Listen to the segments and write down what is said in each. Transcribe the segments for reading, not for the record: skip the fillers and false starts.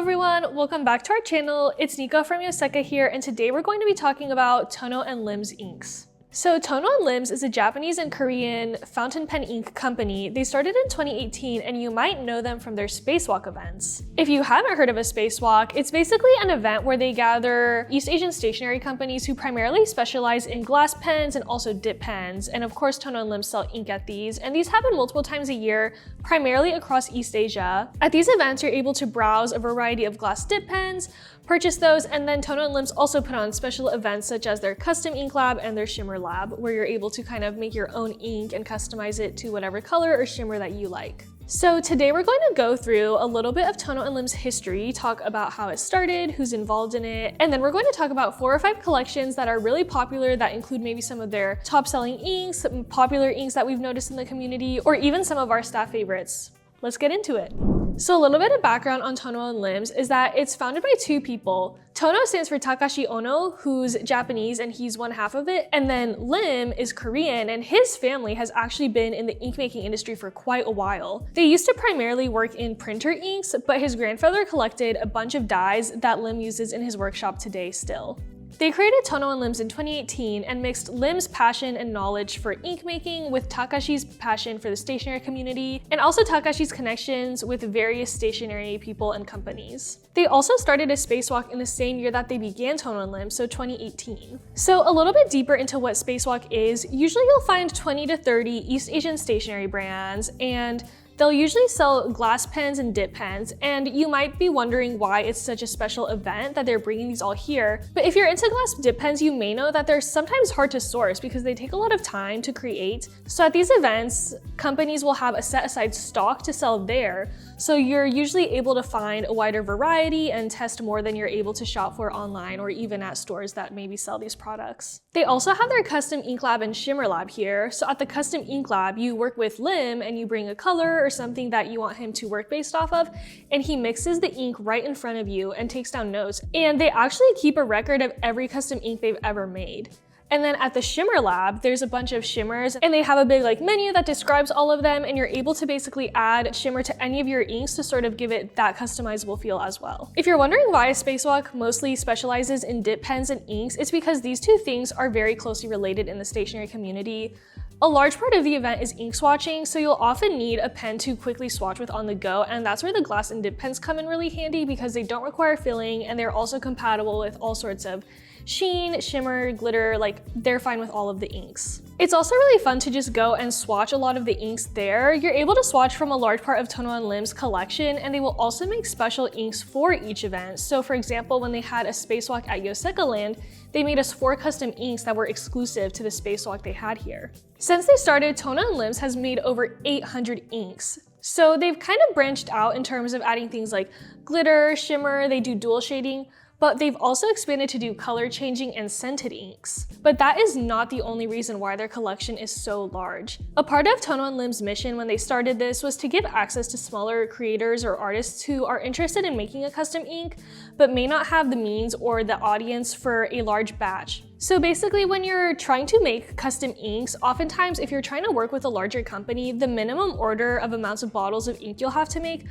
everyone, welcome back to our channel. It's Nico from Yoseka here, and today we're going to be talking about Tono Lims inks. So Tono Lims is a Japanese and Korean fountain pen ink company. They started in 2018 and you might know them from their spacewalk events. If you haven't heard of a spacewalk, it's basically an event where they gather East Asian stationery companies who primarily specialize in glass pens and also dip pens. And of course, Tono Lims sell ink at these, and these happen multiple times a year, primarily across East Asia. At these events, you're able to browse a variety of glass dip pens, purchase those, and then Tono Lims also put on special events such as their custom ink lab and their shimmer lab, where you're able to kind of make your own ink and customize it to whatever color or shimmer that you like. So today we're going to go through a little bit of Tono Lims history, talk about how it started, who's involved in it, and then we're going to talk about 4 or 5 collections that are really popular that include maybe some of their top selling inks, some popular inks that we've noticed in the community, or even some of our staff favorites. Let's get into it. So a little bit of background on Tono Lims is that it's founded by 2 people. Tono stands for Takashi Ono, who's Japanese and he's one half of it. And then Lim is Korean, and his family has actually been in the ink making industry for quite a while. They used to primarily work in printer inks, but his grandfather collected a bunch of dyes that Lim uses in his workshop today still. They created Tono Lims in 2018 and mixed Lim's passion and knowledge for ink making with Takashi's passion for the stationery community, and also Takashi's connections with various stationery people and companies. They also started a spacewalk in the same year that they began Tono Lims, so 2018. So a little bit deeper into what spacewalk is, usually you'll find 20 to 30 East Asian stationery brands, and they'll usually sell glass pens and dip pens, and you might be wondering why it's such a special event that they're bringing these all here. But if you're into glass dip pens, you may know that they're sometimes hard to source because they take a lot of time to create. So at these events, companies will have a set aside stock to sell there. So you're usually able to find a wider variety and test more than you're able to shop for online or even at stores that maybe sell these products. They also have their custom ink lab and shimmer lab here. So at the custom ink lab, you work with Lim and you bring a color or something that you want him to work based off of, and he mixes the ink right in front of you and takes down notes. And they actually keep a record of every custom ink they've ever made. And then at the shimmer lab, there's a bunch of shimmers, and they have a big menu that describes all of them, and you're able to basically add shimmer to any of your inks to sort of give it that customizable feel as well. If you're wondering why a spacewalk mostly specializes in dip pens and inks, it's because these 2 things are very closely related in the stationery community. A large part of the event is ink swatching, so you'll often need a pen to quickly swatch with on the go, and that's where the glass and dip pens come in really handy because they don't require filling and they're also compatible with all sorts of sheen, shimmer, glitter, they're fine with all of the inks. It's also really fun to just go and swatch a lot of the inks there. You're able to swatch from a large part of Tono Lims' collection, and they will also make special inks for each event. So for example, when they had a spacewalk at Yoseka Land, they made us 4 custom inks that were exclusive to the spacewalk they had here. Since they started, Tono Lims has made over 800 inks. So they've kind of branched out in terms of adding things like glitter, shimmer, they do dual shading, but they've also expanded to do color changing and scented inks. But that is not the only reason why their collection is so large. A part of Tono Lims' mission when they started this was to give access to smaller creators or artists who are interested in making a custom ink, but may not have the means or the audience for a large batch. So basically, when you're trying to make custom inks, oftentimes if you're trying to work with a larger company, the minimum order of amounts of bottles of ink you'll have to make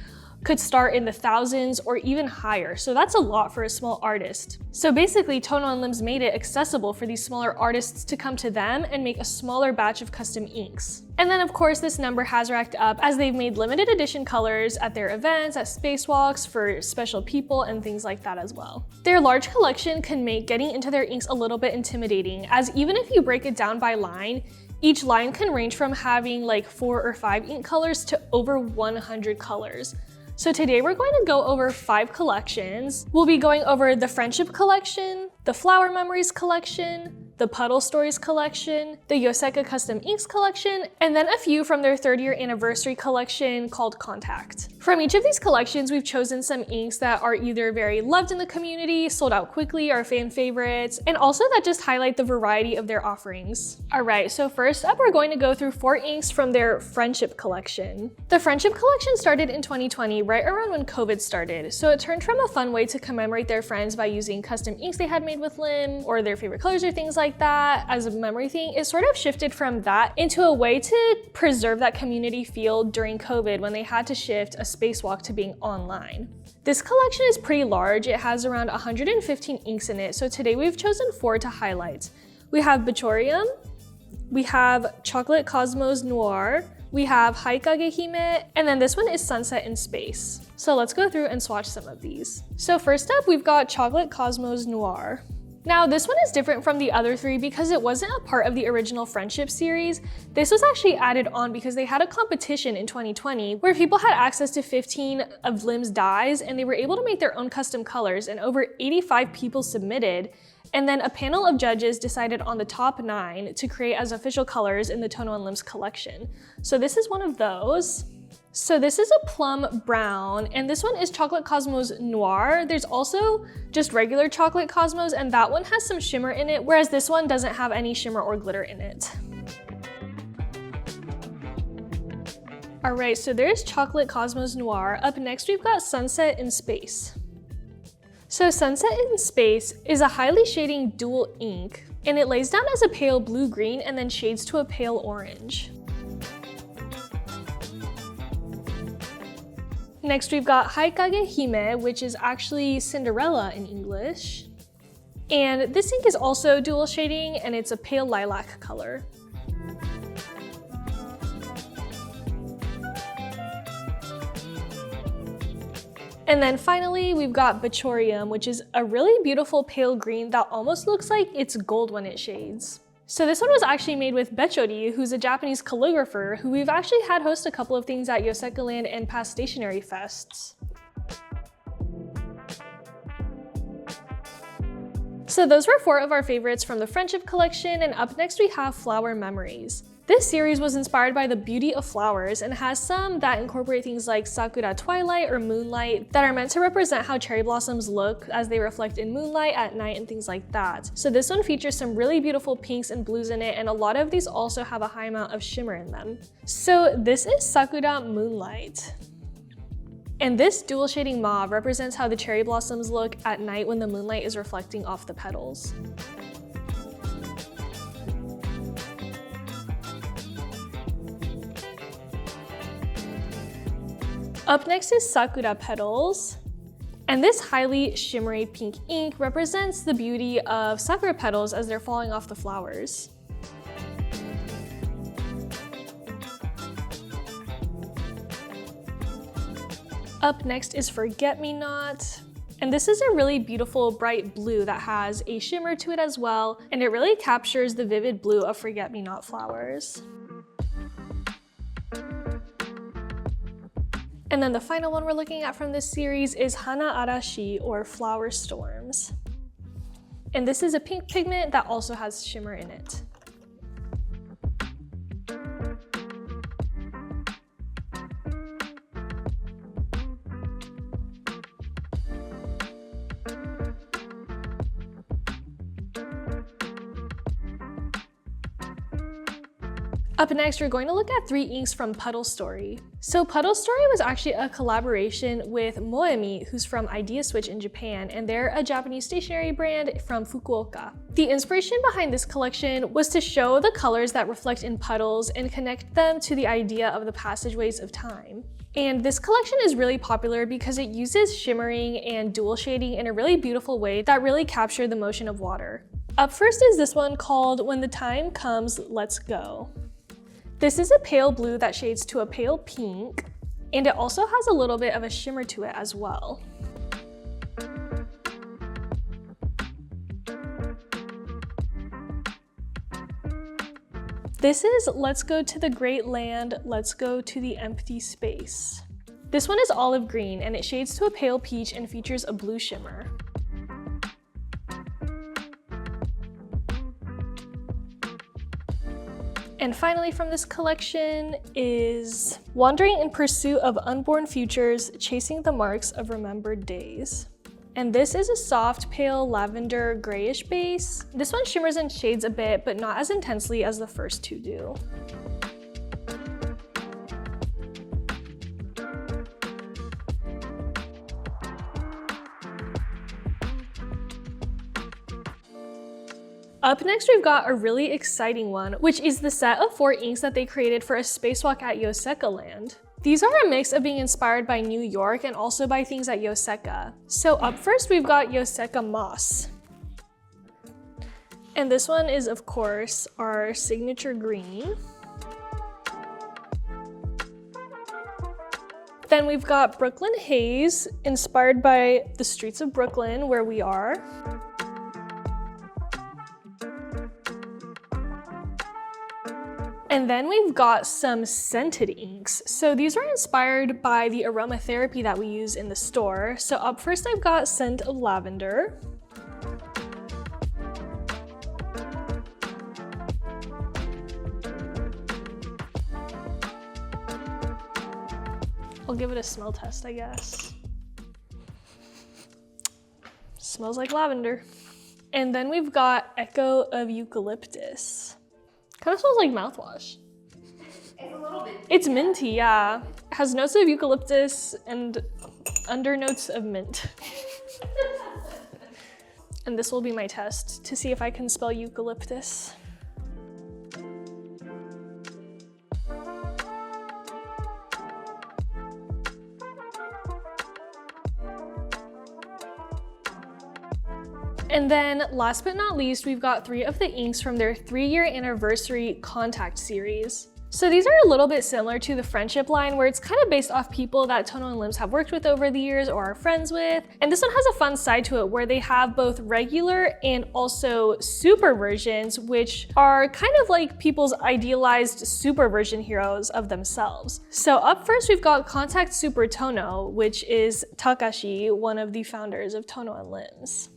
could start in the thousands or even higher. So that's a lot for a small artist. So basically, Tono Lims made it accessible for these smaller artists to come to them and make a smaller batch of custom inks. And then of course, this number has racked up as they've made limited edition colors at their events, at spacewalks, for special people and things like that as well. Their large collection can make getting into their inks a little bit intimidating, as even if you break it down by line, each line can range from having 4 or 5 ink colors to over 100 colors. So today we're going to go over 5 collections. We'll be going over the Friendship Collection, the Flower Memories Collection, the Puddle Stories Collection, the Yoseka Custom Inks Collection, and then a few from their 3rd-year anniversary collection called Contact. From each of these collections, we've chosen some inks that are either very loved in the community, sold out quickly, are fan favorites, and also that just highlight the variety of their offerings. Alright, so first up, we're going to go through 4 inks from their Friendship Collection. The Friendship Collection started in 2020, right around when COVID started, so it turned from a fun way to commemorate their friends by using custom inks they had made with Lim, or their favorite colors or things like like that as a memory thing, it sort of shifted from that into a way to preserve that community feel during COVID when they had to shift a spacewalk to being online. This collection is pretty large. It has around 115 inks in it, so today we've chosen 4 to highlight. We have Bochorium, we have Chocolate Cosmos Noir, we have Haikage Hime, and then this one is Sunset in Space. So let's go through and swatch some of these. So first up, we've got Chocolate Cosmos Noir. Now this one is different from the other 3 because it wasn't a part of the original Friendship series. This was actually added on because they had a competition in 2020 where people had access to 15 of Lims dyes and they were able to make their own custom colors, and over 85 people submitted. And then a panel of judges decided on the top 9 to create as official colors in the Tono Lims collection. So this is one of those. So this is a plum brown, and this one is Chocolate Cosmos Noir. There's also just regular Chocolate Cosmos, and that one has some shimmer in it, whereas this one doesn't have any shimmer or glitter in it. All right, so there's Chocolate Cosmos Noir. Up next, we've got Sunset in Space. So Sunset in Space is a highly shading dual ink, and it lays down as a pale blue-green and then shades to a pale orange. Next, we've got Haikage Hime, which is actually Cinderella in English. And this ink is also dual shading, and it's a pale lilac color. And then finally, we've got Bochorium, which is a really beautiful pale green that almost looks like it's gold when it shades. So this one was actually made with Bechori, who's a Japanese calligrapher who we've actually had host a couple of things at Yoseka Land and past stationery fests. So those were 4 of our favorites from the Friendship collection, and up next we have Flower Memories. This series was inspired by the beauty of flowers and has some that incorporate things like sakura twilight or moonlight that are meant to represent how cherry blossoms look as they reflect in moonlight at night and things like that. So this one features some really beautiful pinks and blues in it, and a lot of these also have a high amount of shimmer in them. So this is Sakura Moonlight. And this dual shading mauve represents how the cherry blossoms look at night when the moonlight is reflecting off the petals. Up next is Sakura Petals, and this highly shimmery pink ink represents the beauty of sakura petals as they're falling off the flowers. Up next is Forget Me Not, and this is a really beautiful bright blue that has a shimmer to it as well, and it really captures the vivid blue of Forget Me Not flowers. And then the final one we're looking at from this series is Hana Arashi, or Flower Storms. And this is a pink pigment that also has shimmer in it. Up next, we're going to look at 3 inks from Puddle Story. So Puddle Story was actually a collaboration with Moemi, who's from Idea Switch in Japan, and they're a Japanese stationery brand from Fukuoka. The inspiration behind this collection was to show the colors that reflect in puddles and connect them to the idea of the passageways of time. And this collection is really popular because it uses shimmering and dual shading in a really beautiful way that really capture the motion of water. Up first is this one called When the Time Comes, Let's Go. This is a pale blue that shades to a pale pink, and it also has a little bit of a shimmer to it as well. This is Let's Go to the Great Land, Let's Go to the Empty Space. This one is olive green, and it shades to a pale peach and features a blue shimmer. And finally from this collection is Wandering in Pursuit of Unborn Futures, Chasing the Marks of Remembered Days. And this is a soft, pale lavender grayish base. This one shimmers and shades a bit, but not as intensely as the first 2 do. Up next, we've got a really exciting one, which is the set of 4 inks that they created for a spacewalk at Yoseka land. These are a mix of being inspired by New York and also by things at Yoseka. So up first, we've got Yoseka Moss. And this one is, of course, our signature green. Then we've got Brooklyn Haze, inspired by the streets of Brooklyn, where we are. And then we've got some scented inks. So these are inspired by the aromatherapy that we use in the store. So up first, I've got Scent of Lavender. I'll give it a smell test, I guess. Smells like lavender. And then we've got Echo of Eucalyptus. Kind of smells like mouthwash. It's a little bit. It's minty, yeah. It has notes of eucalyptus and undernotes of mint. And this will be my test to see if I can spell eucalyptus. And then last but not least, we've got 3 of the inks from their 3-year anniversary Contact series. So these are a little bit similar to the Friendship line, where it's kind of based off people that Tono Lims have worked with over the years or are friends with. And this one has a fun side to it where they have both regular and also super versions, which are kind of like people's idealized super version heroes of themselves. So up first, we've got Contact Super Tono, which is Takashi, one of the founders of Tono Lims.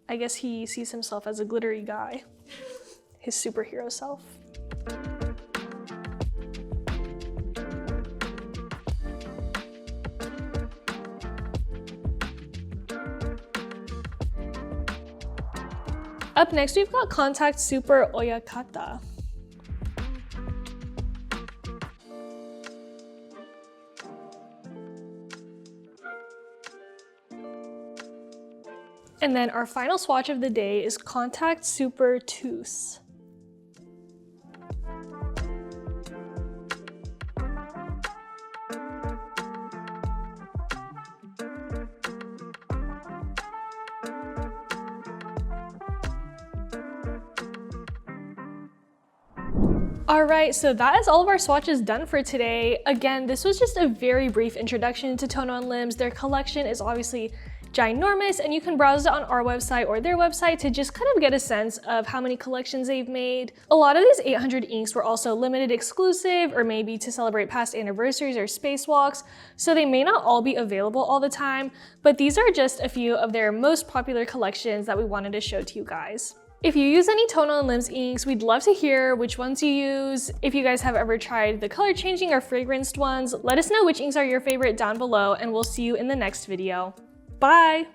I guess he sees himself as a glittery guy, his superhero self. Up next, we've got Contact Super Oyakata. And then our final swatch of the day is Contact Super Tooth. All right, so that is all of our swatches done for today. Again, this was just a very brief introduction to Tono Lims. Their collection is obviously ginormous, and you can browse it on our website or their website to just kind of get a sense of how many collections they've made. A lot of these 800 inks were also limited exclusive, or maybe to celebrate past anniversaries or spacewalks, so they may not all be available all the time, but these are just a few of their most popular collections that we wanted to show to you guys. If you use any Tono Lims inks, we'd love to hear which ones you use. If you guys have ever tried the color changing or fragranced ones, let us know which inks are your favorite down below, and we'll see you in the next video. Bye!